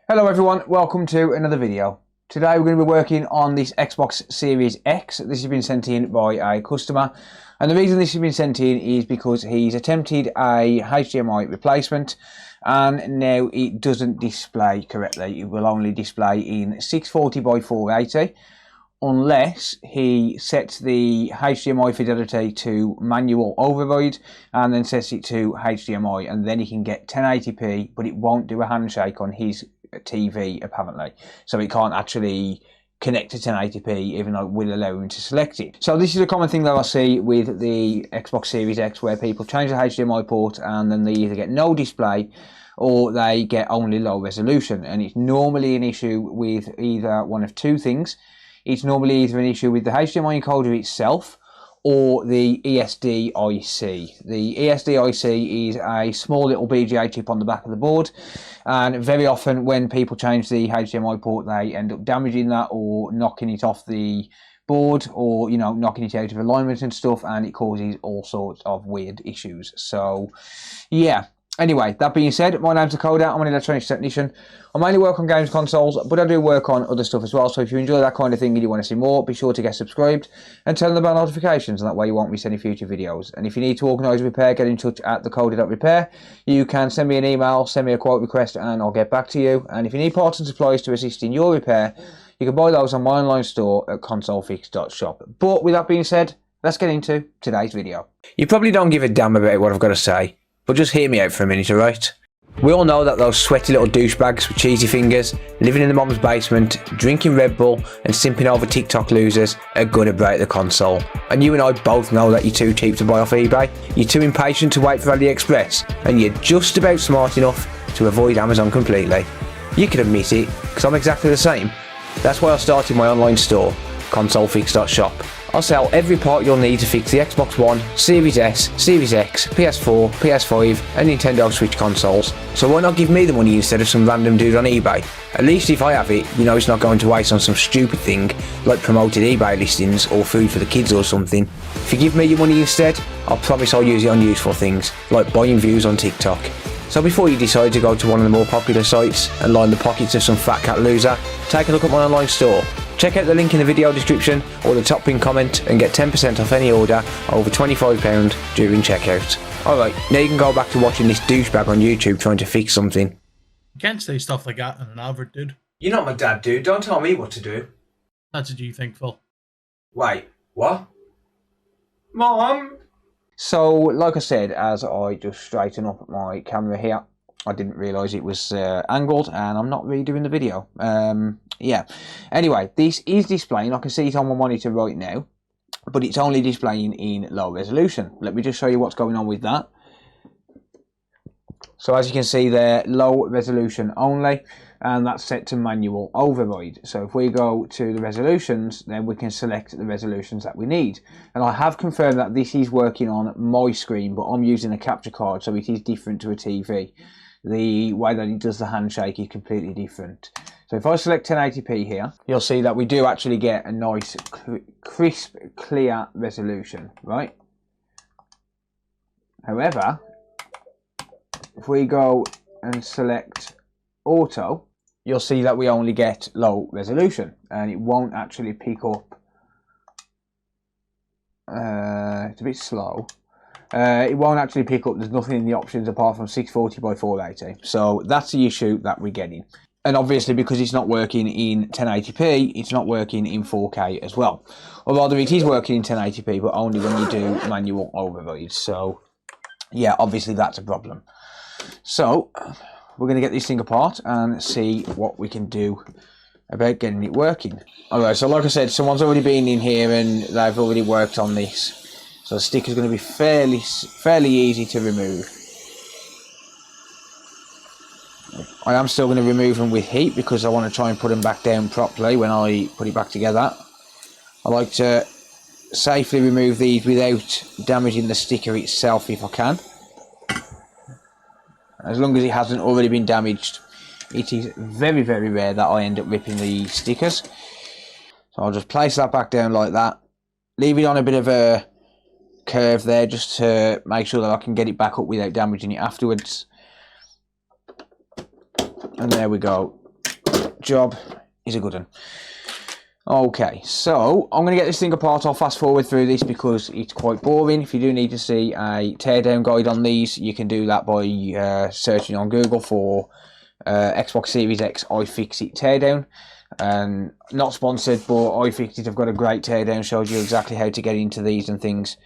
Hello everyone, welcome to another video. Today we're going to be working on this Xbox Series X. This has been sent in by a customer, and the reason this has been sent in is because he's attempted a HDMI replacement and now it doesn't display correctly. It will only display in 640 by 480 unless he sets the HDMI fidelity to manual override and then sets it to HDMI, and then he can get 1080p, but it won't do a handshake on his TV apparently, so it can't actually connect to 1080p even though it will allow him to select it. So this is a common thing that I see with the Xbox Series X, where people change the HDMI port and then they either get no display or they get only low resolution, and it's normally an issue with either one of two things. It's normally either an issue with the HDMI encoder itself or the ESD IC. The ESD IC is a small little BGA chip on the back of the board, and very often when people change the HDMI port they end up damaging that or knocking it off the board, or knocking it out of alignment and stuff, and it causes all sorts of weird issues. So yeah, anyway, that being said, my name's Hakko, I'm an electronics technician. I mainly work on games consoles, but I do work on other stuff as well. So if you enjoy that kind of thing and you want to see more, be sure to get subscribed and turn on the bell notifications, and that way you won't miss any future videos. And if you need to organise a repair, get in touch at thecoder.repair. You can send me an email, send me a quote request, and I'll get back to you. And if you need parts and supplies to assist in your repair, you can buy those on my online store at consolefix.shop. But with that being said, let's get into today's video. You probably don't give a damn about what I've got to say, but just hear me out for a minute, alright? We all know that those sweaty little douchebags with cheesy fingers, living in the mom's basement, drinking Red Bull and simping over TikTok losers are gonna break the console. And you and I both know that you're too cheap to buy off eBay, you're too impatient to wait for AliExpress, and you're just about smart enough to avoid Amazon completely. You can admit it, because I'm exactly the same. That's why I started my online store, consolefix.shop. I'll sell every part you'll need to fix the Xbox One, Series S, Series X, PS4, PS5 and Nintendo Switch consoles. So why not give me the money instead of some random dude on eBay? At least if I have it, you know it's not going to waste on some stupid thing like promoted eBay listings or food for the kids or something. If you give me your money instead, I promise I'll use it on useful things, like buying views on TikTok. So before you decide to go to one of the more popular sites and line the pockets of some fat cat loser, take a look at my online store. Check out the link in the video description or the top pinned comment and get 10% off any order over £25 during checkout. Alright, now you can go back to watching this douchebag on YouTube trying to fix something. You can't say stuff like that in an advert, dude. You're not my dad, dude. Don't tell me what to do. That's what you think, Phil. Wait, what? Mom? So, like I said, as I just straighten up my camera here, I didn't realise it was angled, and I'm not redoing the video. Yeah. Anyway, this is displaying. I can see it on my monitor right now, but it's only displaying in low resolution. Let me just show you what's going on with that. So as you can see there, low resolution only, and that's set to manual override. So if we go to the resolutions, then we can select the resolutions that we need. And I have confirmed that this is working on my screen, but I'm using a capture card, so it is different to a TV. The way that it does the handshake is completely different. So if I select 1080p here, you'll see that we do actually get a nice, crisp, clear resolution, right? However, if we go and select auto, you'll see that we only get low resolution, and it won't actually pick up. It's a bit slow. It won't actually pick up. There's nothing in the options apart from 640 by 480. So that's the issue that we're getting. And obviously, because it's not working in 1080p, it's not working in 4K as well. Or rather, it is working in 1080p, but only when you do manual overrides. So yeah, obviously that's a problem. So we're going to get this thing apart and see what we can do about getting it working. Alright, so like I said, someone's already been in here and they've already worked on this. So the sticker's going to be fairly easy to remove. I am still going to remove them with heat because I want to try and put them back down properly when I put it back together. I like to safely remove these without damaging the sticker itself if I can. As long as it hasn't already been damaged. It is very, very rare that I end up ripping the stickers. So I'll just place that back down like that. Leave it on a bit of a curve there just to make sure that I can get it back up without damaging it afterwards. And there we go. job is a good one. Okay, so I'm going to get this thing apart. I'll fast forward through this because it's quite boring. If you do need to see a teardown guide on these, you can do that by searching on Google for Xbox Series X iFixit teardown. Not sponsored, but iFixit have got a great teardown, shows you exactly how to get into these and things.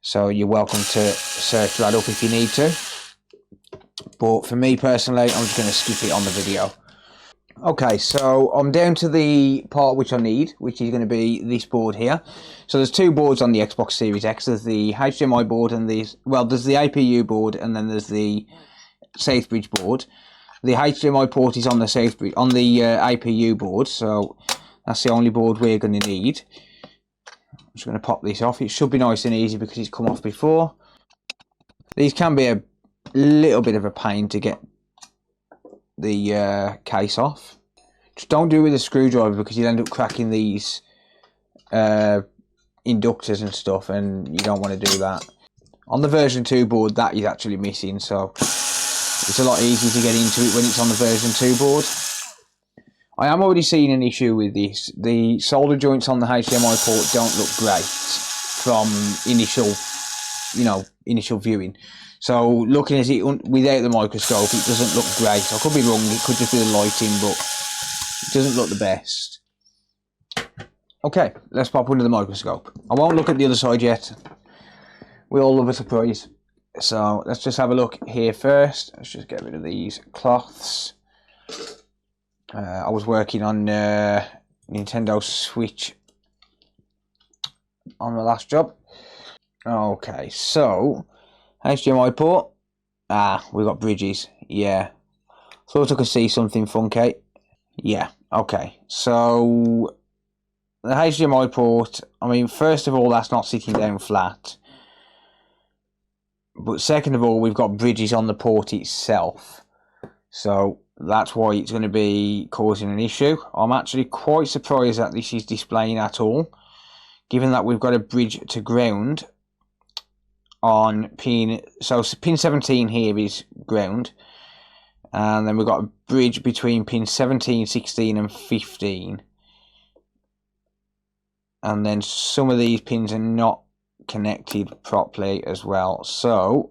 So you're welcome to search that up if you need to. But for me personally, I'm just going to skip it on the video. Okay, so I'm down to the part which I need, which is going to be this board here. So there's two boards on the Xbox Series X. There's the HDMI board and there's the APU board, and then there's the SafeBridge board. The HDMI port is on the APU board, so that's the only board we're going to need. I'm just going to pop this off. It should be nice and easy because it's come off before. These can be a little bit of a pain to get the case off. Just don't do it with a screwdriver because you'll end up cracking these inductors and stuff, and you don't want to do that. On the version 2 board, that is actually missing, so it's a lot easier to get into it when it's on the version 2 board. I am already seeing an issue with this. The solder joints on the HDMI port don't look great from initial viewing. So looking at it without the microscope, it doesn't look great. I could be wrong, it could just be the lighting, but it doesn't look the best. Okay, let's pop under the microscope. I won't look at the other side yet. We all love a surprise. So let's just have a look here first. Let's just get rid of these cloths. I was working on Nintendo Switch on the last job. Okay, so HDMI port. We got bridges. Yeah. Thought I could see something funky. Yeah. Okay. So the HDMI port. I mean, first of all, that's not sitting down flat. But second of all, we've got bridges on the port itself. So that's why it's going to be causing an issue. I'm actually quite surprised that this is displaying at all, given that we've got a bridge to ground on pin. So pin 17 here is ground, and then we've got a bridge between pin 17, 16 and 15, and then some of these pins are not connected properly as well. So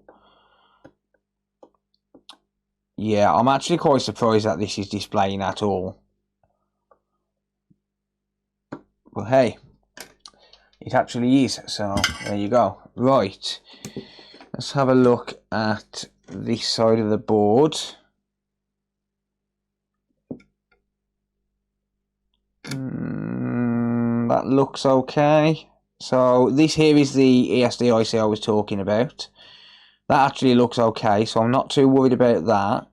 yeah, I'm actually quite surprised that this is displaying at all. Well, hey, it actually is, so there you go. Right, let's have a look at this side of the board. That looks okay. So this here is the ESD IC I was talking about. That actually looks okay, so I'm not too worried about that.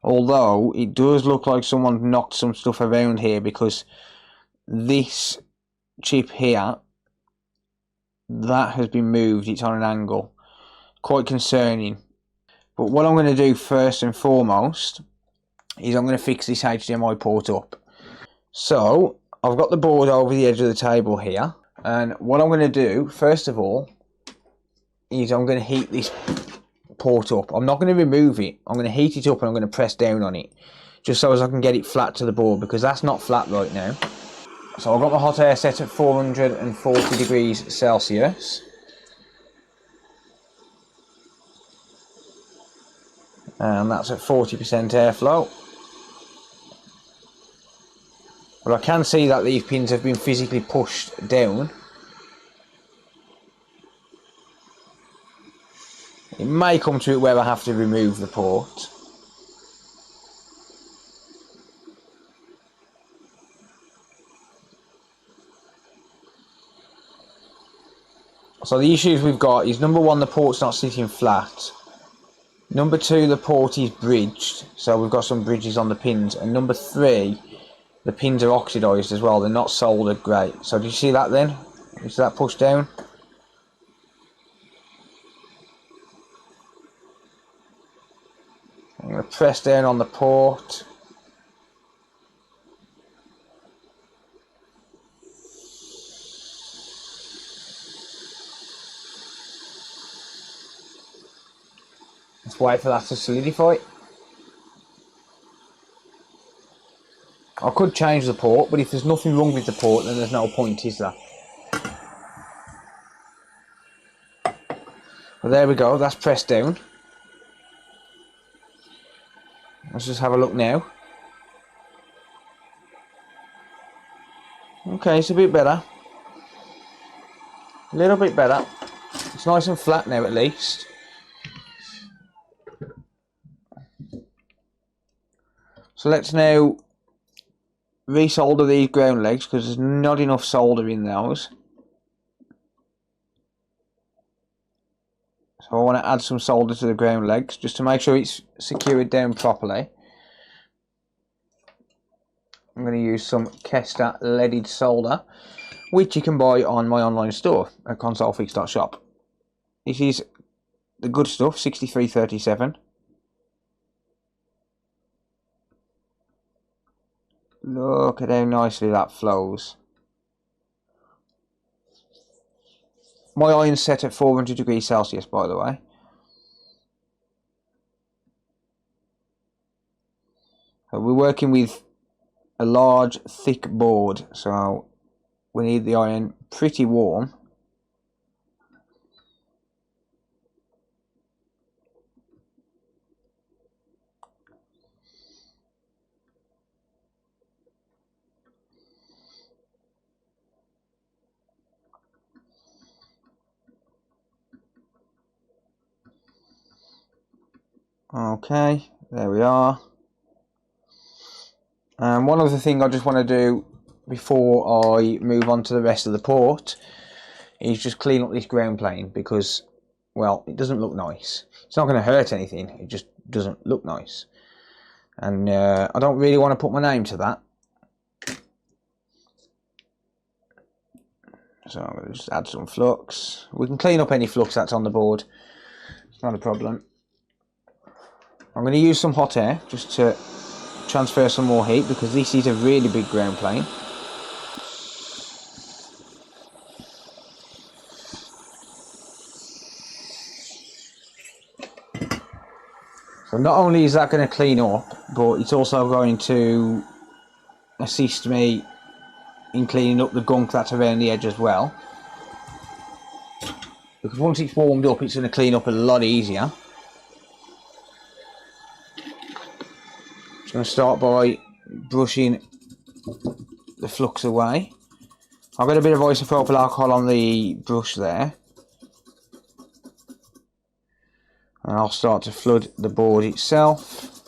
Although it does look like someone knocked some stuff around here, because this chip here, that has been moved. It's on an angle. Quite concerning. But what I'm going to do first and foremost is I'm going to fix this HDMI port up. So I've got the board over the edge of the table here, and what I'm going to do first of all is I'm going to heat this port up. I'm not going to remove it. I'm going to heat it up and I'm going to press down on it just so as I can get it flat to the board, because that's not flat right now. So I've got my hot air set at 440 degrees Celsius. And that's at 40% airflow. But I can see that these pins have been physically pushed down. It may come to it where I have to remove the port. So the issues we've got is, number one, the port's not sitting flat. Number two, the port is bridged, so we've got some bridges on the pins. And number three, the pins are oxidised as well. They're not soldered great. So do you see that then? You see that push down? I'm going to press down on the port. Let's wait for that to solidify. I could change the port, but if there's nothing wrong with the port, then there's no point, is there? Well, there we go, that's pressed down. Let's just have a look now. Okay, it's a bit better. A little bit better. It's nice and flat now at least. So let's now resolder these ground legs because there's not enough solder in those. So I want to add some solder to the ground legs just to make sure it's secured down properly. I'm going to use some Kester leaded solder, which you can buy on my online store at consolefix.shop. This is the good stuff, 6337. Look at how nicely that flows. My iron's set at 400 degrees Celsius, by the way. So we're working with a large, thick board, so we need the iron pretty warm. Okay, there we are. And one other thing I just want to do before I move on to the rest of the port is just clean up this ground plane because, well, it doesn't look nice. It's not going to hurt anything, it just doesn't look nice. And I don't really want to put my name to that. So I'm going to just add some flux. We can clean up any flux that's on the board. It's not a problem. I'm going to use some hot air just to transfer some more heat because this is a really big ground plane. So not only is that going to clean up, but it's also going to assist me in cleaning up the gunk that's around the edge as well. Because once it's warmed up, it's going to clean up a lot easier. Just going to start by brushing the flux away. I've got a bit of isopropyl alcohol on the brush there. And I'll start to flood the board itself.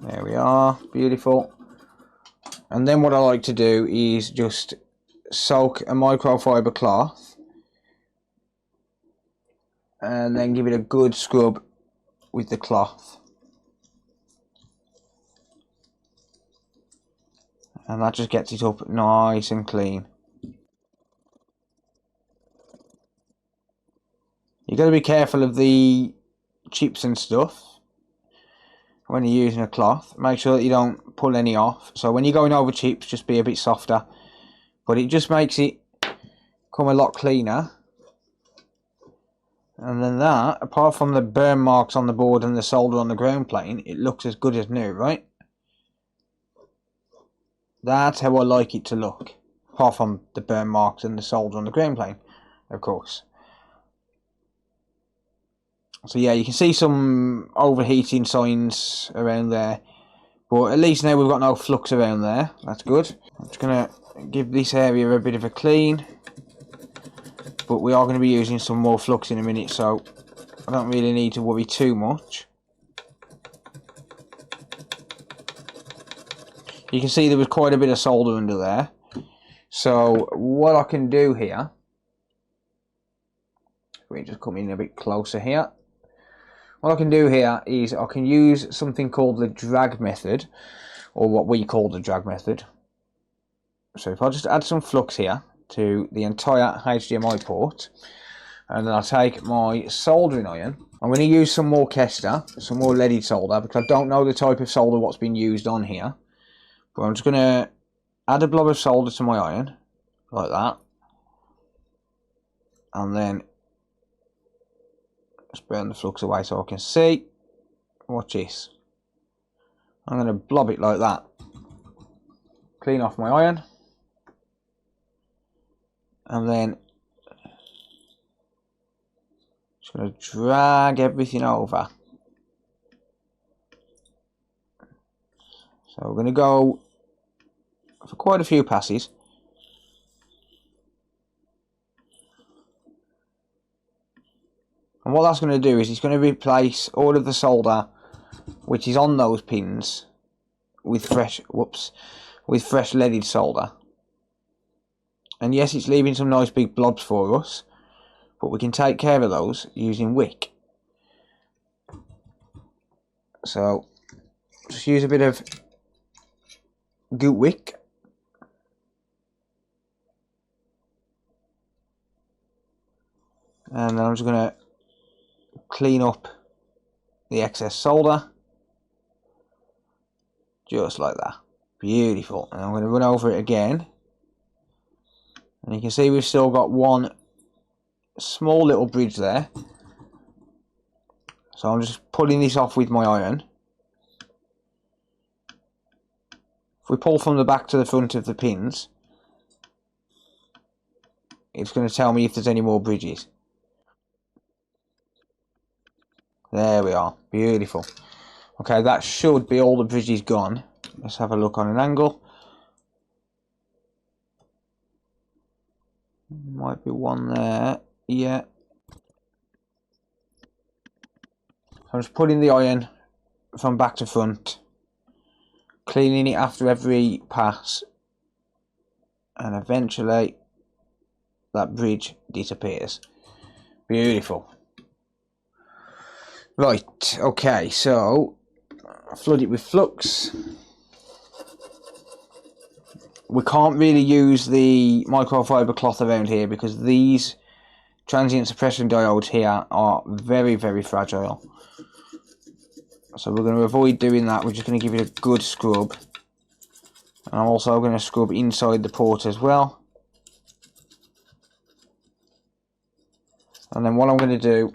There we are, beautiful. And then what I like to do is just soak a microfiber cloth and then give it a good scrub with the cloth. And that just gets it up nice and clean. You've got to be careful of the chips and stuff when you're using a cloth. Make sure that you don't pull any off. So when you're going over chips, just be a bit softer. But it just makes it come a lot cleaner. And then that, apart from the burn marks on the board and the solder on the ground plane, it looks as good as new, right? That's how I like it to look. Apart from the burn marks and the solder on the ground plane, of course. So yeah, you can see some overheating signs around there. But at least now we've got no flux around there. That's good. I'm just going to give this area a bit of a clean. But we are going to be using some more flux in a minute, so I don't really need to worry too much. You can see there was quite a bit of solder under there. So what I can do here, we just come in a bit closer here. What I can do here is I can use something called the drag method, or what we call the drag method. So if I just add some flux here to the entire HDMI port, and then I'll take my soldering iron. I'm going to use some more Kester, some more leaded solder, because I don't know the type of solder what's been used on here. But I'm just going to add a blob of solder to my iron, like that. And then just burn the flux away so I can see. Watch this. I'm going to blob it like that. Clean off my iron. And then just going to drag everything over. So we're going to go for quite a few passes. And what that's going to do is it's going to replace all of the solder which is on those pins with fresh leaded solder. And yes, it's leaving some nice big blobs for us, but we can take care of those using wick. So just use a bit of goot wick. And then I'm just going to clean up the excess solder. Just like that. Beautiful. And I'm going to run over it again. And you can see we've still got one small little bridge there. So I'm just pulling this off with my iron. If we pull from the back to the front of the pins, it's going to tell me if there's any more bridges. There we are. Beautiful. Okay, that should be all the bridges gone. Let's have a look on an angle. Might be one there. Yeah. I'm just putting the iron from back to front, cleaning it after every pass, and eventually that bridge disappears. Beautiful. Right, okay, so flood it with flux. We can't really use the microfiber cloth around here because these transient suppression diodes here are very, very fragile. So we're going to avoid doing that. We're just going to give it a good scrub. And I'm also going to scrub inside the port as well. And then what I'm going to do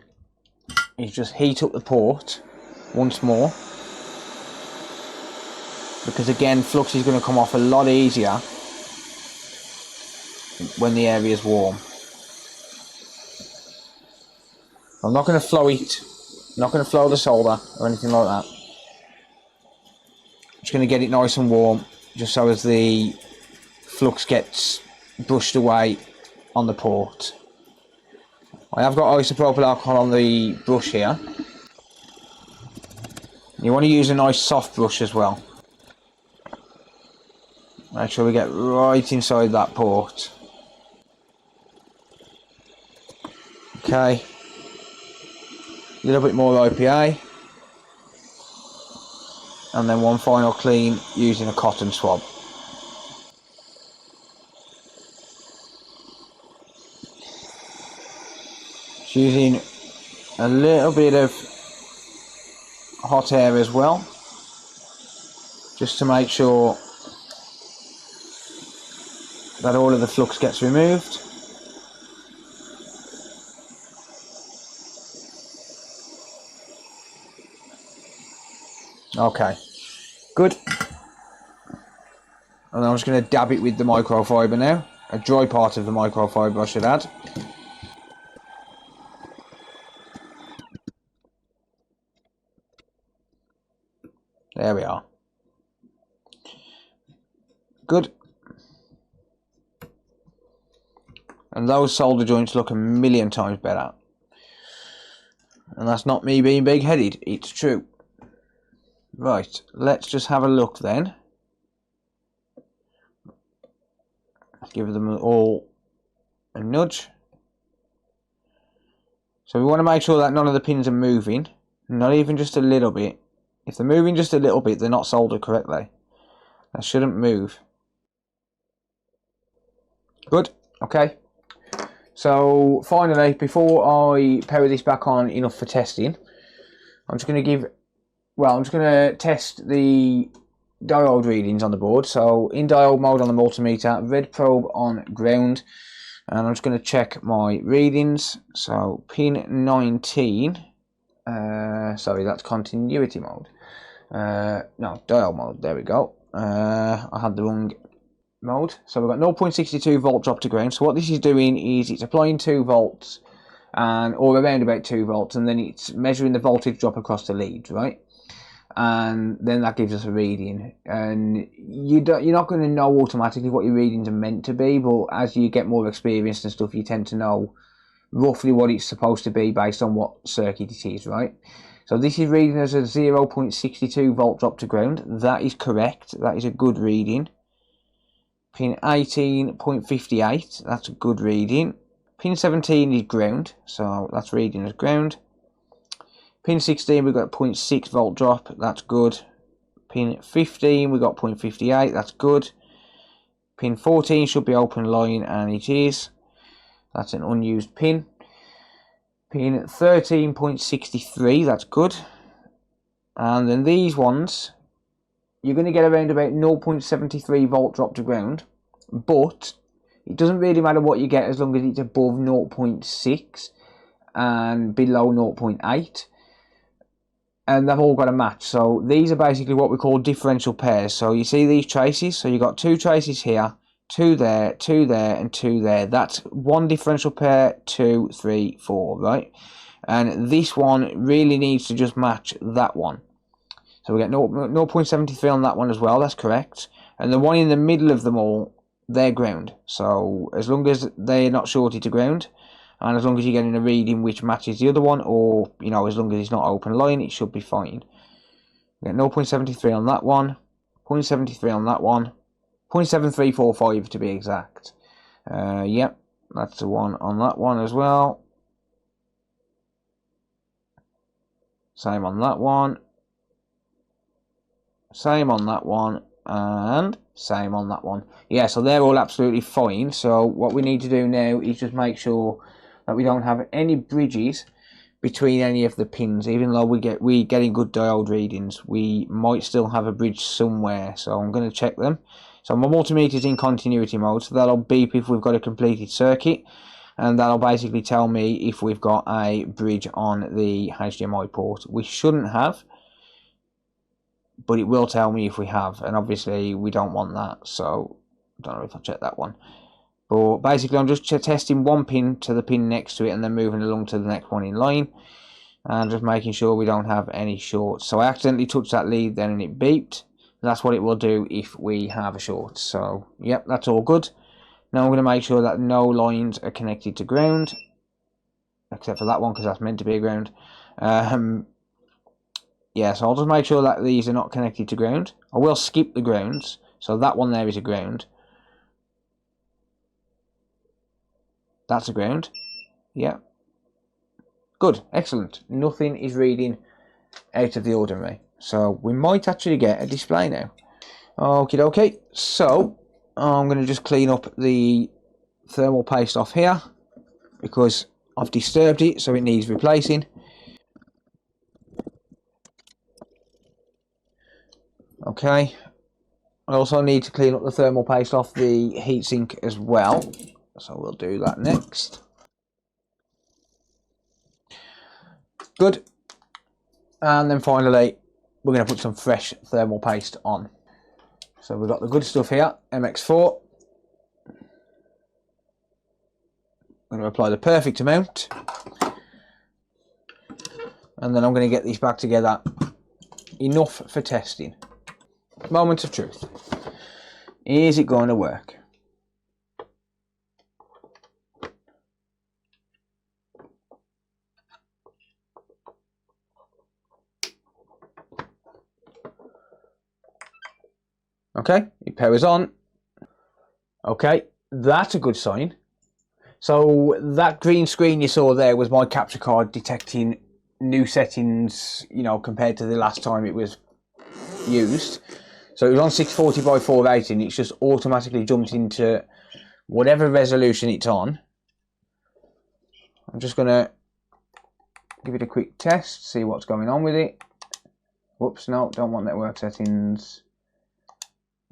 is just heat up the port once more. Because again, flux is going to come off a lot easier when the area is warm. I'm not going to flow it, not going to flow the solder or anything like that. Just going to get it nice and warm, just so as the flux gets brushed away on the port. I have got isopropyl alcohol on the brush here. You want to use a nice soft brush as well. Make sure we get right inside that port. Okay. A little bit more IPA. And then one final clean using a cotton swab. Just using a little bit of hot air as well, just to make sure that all of the flux gets removed. Okay, good. And I'm just going to dab it with the microfiber now, a dry part of the microfiber I should add. There we are. Good. And those solder joints look a million times better. And that's not me being big-headed, it's true. Right, let's just have a look then. Give them all a nudge. So we want to make sure that none of the pins are moving, not even just a little bit. If they're moving just a little bit, they're not soldered correctly. They shouldn't move. Good, okay. So finally, before I power this back on enough for testing, I'm just going to test the diode readings on the board. So in diode mode on the multimeter, red probe on ground, and I'm just going to check my readings. So pin 19, sorry, that's continuity mode. No, dial mode, there we go. I had the wrong mode. So we've got 0.62 volt drop to ground. So what this is doing is it's applying 2 volts or around about 2 volts, and then it's measuring the voltage drop across the leads, right? And then that gives us a reading. And you're not going to know automatically what your readings are meant to be, but as you get more experience and stuff, you tend to know roughly what it's supposed to be based on what circuit it is, right? So this is reading as a 0.62 volt drop to ground. That is correct. That is a good reading. Pin 18.58, that's a good reading. Pin 17 is ground, so that's reading as ground. Pin 16 we've got 0.6 volt drop, that's good. Pin 15 we've got 0.58, that's good. Pin 14 should be open line, and it is. That's an unused pin. Pin 13.63, that's good. And then these ones, you're going to get around about 0.73 volt drop to ground, but it doesn't really matter what you get as long as it's above 0.6 and below 0.8, and they've all got a match. So these are basically what we call differential pairs. So you see these traces, so you've got 2 traces here, 2 there, 2 there, and 2 there. That's one differential pair, 2, 3, 4, right? And this one really needs to just match that one. So we get 0.73 on that one as well, that's correct. And the one in the middle of them all, they're ground. So as long as they're not shorted to ground, and as long as you're getting a reading which matches the other one, or, you know, as long as it's not open line, it should be fine. We get 0.73 on that one, 0.73 on that one, 0.7345 to be exact. Yep, that's the one on that one as well. Same on that one. Same on that one, and same on that one. Yeah, so they're all absolutely fine. So what we need to do now is just make sure that we don't have any bridges between any of the pins. Even though we're getting good diode readings, we might still have a bridge somewhere. So I'm going to check them. So my multimeter is in continuity mode, so that'll beep if we've got a completed circuit, and that'll basically tell me if we've got a bridge on the HDMI port. We shouldn't have, but it will tell me if we have, and obviously we don't want that, so I don't know if I'll check that one. But basically I'm just testing one pin to the pin next to it, and then moving along to the next one in line, and just making sure we don't have any shorts. So I accidentally touched that lead then and it beeped. That's what it will do if we have a short. So yep, that's all good. Now I'm going to make sure that no lines are connected to ground, except for that one because that's meant to be a ground. Yeah, so I'll just make sure that these are not connected to ground. I will skip the grounds, so that one there is a ground. That's a ground. Yeah. Good, excellent. Nothing is reading out of the ordinary. So we might actually get a display now. Okie dokie. So I'm going to just clean up the thermal paste off here because I've disturbed it, so it needs replacing. Okay, I also need to clean up the thermal paste off the heatsink as well, so we'll do that next. Good. And then finally, we're going to put some fresh thermal paste on. So we've got the good stuff here, MX4. I'm going to apply the perfect amount. And then I'm going to get these back together enough for testing. Moment of truth. Is it going to work? Okay, it powers on. Okay, that's a good sign. So that green screen you saw there was my capture card detecting new settings, you know, compared to the last time it was used. So it was on 640 by 480 and it's just automatically jumped into whatever resolution it's on. I'm just going to give it a quick test, see what's going on with it. Whoops, no, don't want network settings.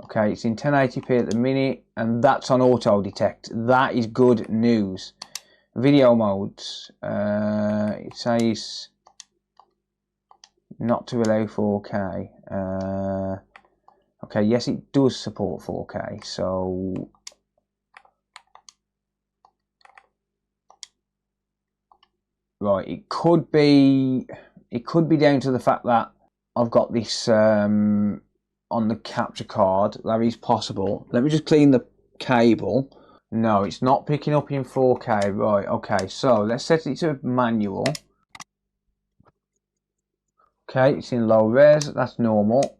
Okay, it's in 1080p at the minute, and that's on auto detect. That is good news. Video modes. It says not to allow 4K. Okay, yes, it does support 4K, so right, it could be down to the fact that I've got this on the capture card. That is possible. Let me just clean the cable. No, it's not picking up in 4K. Right, okay, so let's set it to manual. Okay, it's in low res, that's normal.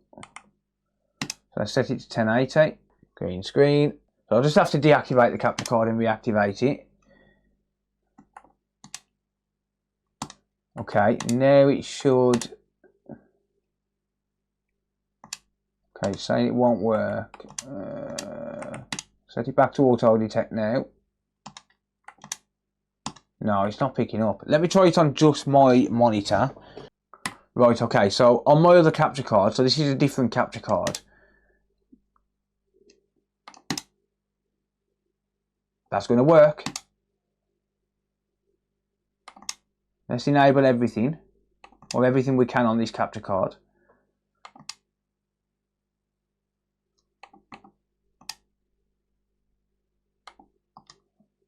So I set it to 1080, green screen. So I'll just have to deactivate the capture card and reactivate it. Okay, now it should. Okay, it's saying it won't work. Set it back to auto detect now. No, it's not picking up. Let me try it on just my monitor. Right, okay, so on my other capture card, so this is a different capture card. That's going to work. Let's enable everything, or everything we can on this capture card.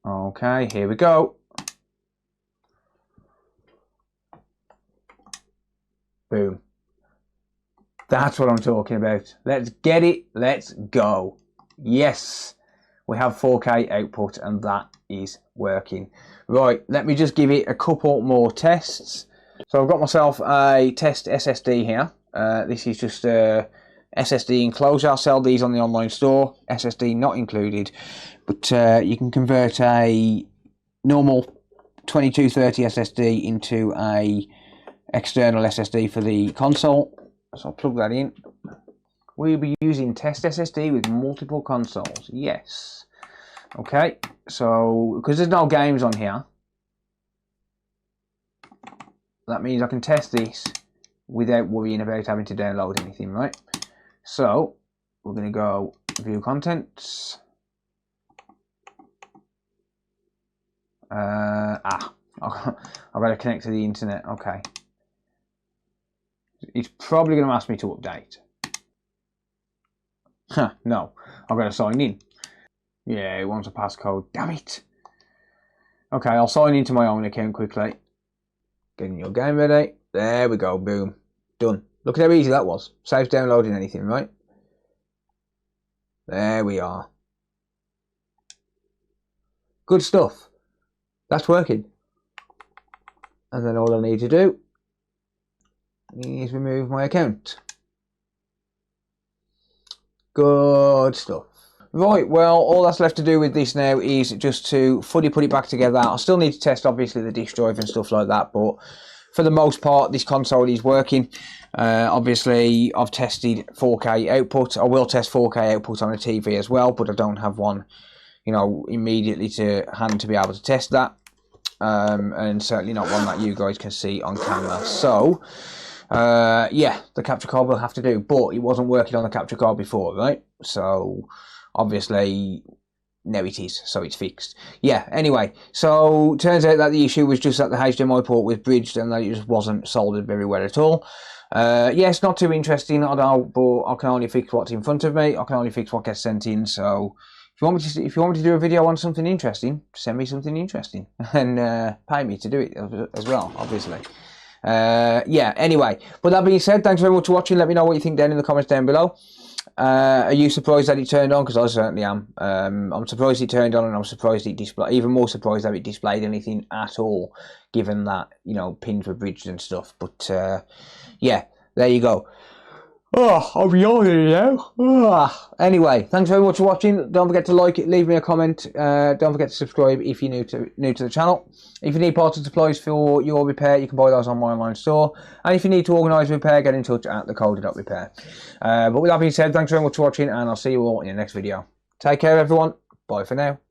Okay, here we go. Boom. That's what I'm talking about. Let's get it. Let's go. Yes. We have 4K output and that is working. Right, let me just give it a couple more tests. So I've got myself a test SSD here. This is just a SSD enclosure. I'll sell these on the online store. SSD not included. But you can convert a normal 2230 SSD into a external SSD for the console. So I'll plug that in. We'll be using test SSD with multiple consoles. Yes. Okay. So, because there's no games on here, that means I can test this without worrying about having to download anything, right? So, we're going to go view contents. I've got to connect to the internet. Okay. It's probably going to ask me to update. Huh, no, I've got to sign in. Yeah, it wants a passcode. Damn it. Okay, I'll sign into my own account quickly. Getting your game ready. There we go. Boom. Done. Look at how easy that was. Saves downloading anything, right? There we are. Good stuff. That's working. And then all I need to do is remove my account. Good stuff. Right, well, all that's left to do with this now is just to fully put it back together. I still need to test, obviously, the disk drive and stuff like that, but for the most part, this console is working. Obviously, I've tested 4K output. I will test 4K output on a TV as well, but I don't have one, you know, immediately to hand to be able to test that. And certainly not one that you guys can see on camera. So, yeah, the capture card will have to do, but it wasn't working on the capture card before, right? So, obviously, now it is, so it's fixed. Yeah, anyway, so turns out that the issue was just that the HDMI port was bridged and that it just wasn't soldered very well at all. Yes, not too interesting, I know, but I can only fix what's in front of me. I can only fix what gets sent in, so if you want me to do a video on something interesting, send me something interesting and pay me to do it as well, obviously. Yeah, anyway, but that being said, thanks very much for watching. Let me know what you think down in the comments down below. Are you surprised that it turned on? Because I certainly am. I'm surprised it turned on, and I'm surprised it displayed. Even more surprised that it displayed anything at all, given that, you know, pins were bridged and stuff. But yeah, there you go. Oh, I'll be yawning now. Anyway, thanks very much for watching. Don't forget to like it, leave me a comment. Don't forget to subscribe if you're new to the channel. If you need parts and supplies for your repair, you can buy those on my online store. And if you need to organise repair, get in touch at thecoder.repair. But with that being said, thanks very much for watching, and I'll see you all in the next video. Take care, everyone. Bye for now.